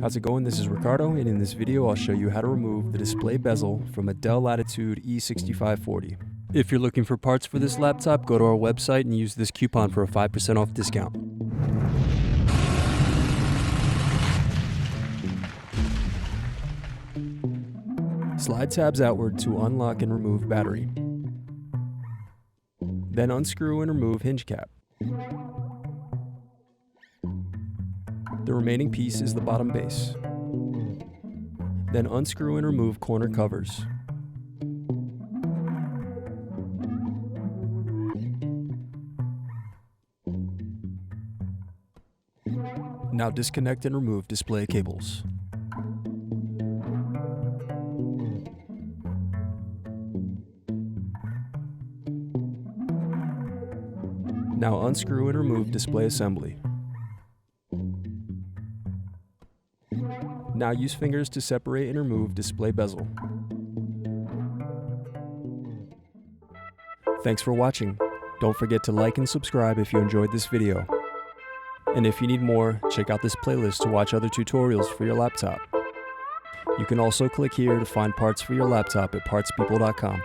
How's it going? This is Ricardo, and in this video I'll show you how to remove the display bezel from a Dell Latitude E6540. If you're looking for parts for this laptop, go to our website and use this coupon for a 5% off discount. Slide tabs outward to unlock and remove battery. Then unscrew and remove hinge cap. The remaining piece is the bottom base. Then unscrew and remove corner covers. Now disconnect and remove display cables. Now unscrew and remove display assembly. Now use fingers to separate and remove display bezel. Thanks for watching. Don't forget to like and subscribe if you enjoyed this video. And if you need more, check out this playlist to watch other tutorials for your laptop. You can also click here to find parts for your laptop at partspeople.com.